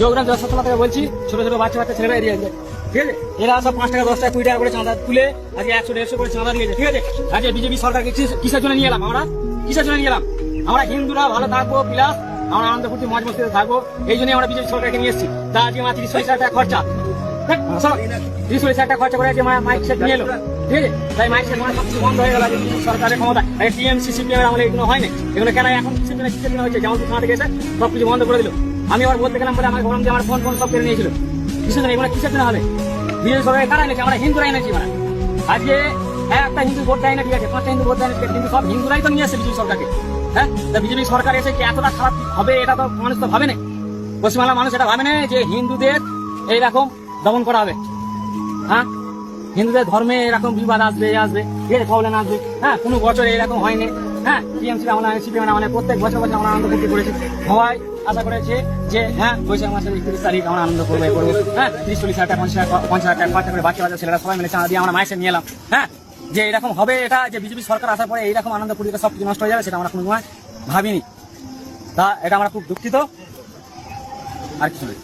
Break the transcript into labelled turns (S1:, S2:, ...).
S1: যোগরাম জয়সতলা থেকে বলছি, ছোট ছোট বাচ্চা বাচ্চা ছেলেরা এরিয়া আছে, ঠিক আছে? এরা সব 5 টাকা 10 টাকা 20 টাকা করে চাঁদা তুলে আজকে 100-150 করে চাঁদা নিয়েছে, ঠিক আছে? আজকে বিজেপি সরকারকে কিসের জন্য নিয়ে এলাম আমরা? কিসের জন্য নিয়ে এলাম? আমরা হিন্দুরা ভালো থাকবো, প্লাস আমরা আনন্দ ফুর্তি মজ মস্তিতে থাকবো, এই জন্য আমরা বিজেপি সরকারকে নিয়ে এসেছি। তা আজকে আমার 30-40 হাজার টাকা খরচা, 30-40 হাজার টাকা খরচা করে আজকে মাইক সেট নিয়ে এলো, ঠিক আছে? তাই মাইক সেট মানে সবকিছু বন্ধ হয়ে গেল সরকারের ক্ষমতা। টিএমসি সিপিএম আমলে এগুলো হয়নি, এগুলো কেন এখন কিসের জন্য হয়েছে? যেমন থানা থেকে এসে সবকিছু বন্ধ করে দিল। আমি আবার বলতে গেলাম বলে আমার গরম দিয়ে আমার ফোন সব কেড়ে নিয়েছিল। কিসের জন্য এগুলো কিসের জন্য হবে? বিজেপি সরকার কারা এনেছে? আমরা হিন্দুরা এনেছি। মানে আজকে একটা হিন্দু ভোট দেয় না, ঠিক আছে? 5টা হিন্দু ভোট দেয় না, কিন্তু সব হিন্দুরাই তো নিয়ে আসছে বিজেপি সরকারকে। হ্যাঁ, বিজেপি সরকার এসে কি এতটা খারাপ হবে এটা তো মানুষ তো ভাবে না। পশ্চিমবাংলার মানুষ এটা ভাবে না যে হিন্দুদের এইরকম দমন করা হবে। হ্যাঁ, হিন্দুদের ধর্মে এরকম বিবাদ আসবে এর প্রবলেম আসবে। হ্যাঁ, কোনো বছর এরকম হয়নি। হ্যাঁ, টিএমসি আমরা সিপিএম আমরা প্রত্যেক বছর আমরা আনন্দ করতে করেছি। সবাই আশা করেছে যে হ্যাঁ বৈশাখ মাসের 31 তারিখ আমরা আনন্দ করবো। হ্যাঁ, 30-40 হাজার টাকা 50 হাজার টাকা খরচা করে বাচ্চা বাচ্চা ছেলেরা সবাই মিলে চাঁদা দিয়ে আমরা মাইসে নিয়ে এলাম। হ্যাঁ, যে এরকম হবে, এটা যে বিজেপি সরকার আসার পরে এইরকম আনন্দ ফুর্তিতে সব কিছু নষ্ট হয়ে যাবে সেটা আমরা কোনো সময় ভাবিনি। তা এটা আমরা খুব দুঃখিত, আর কিছু নয়।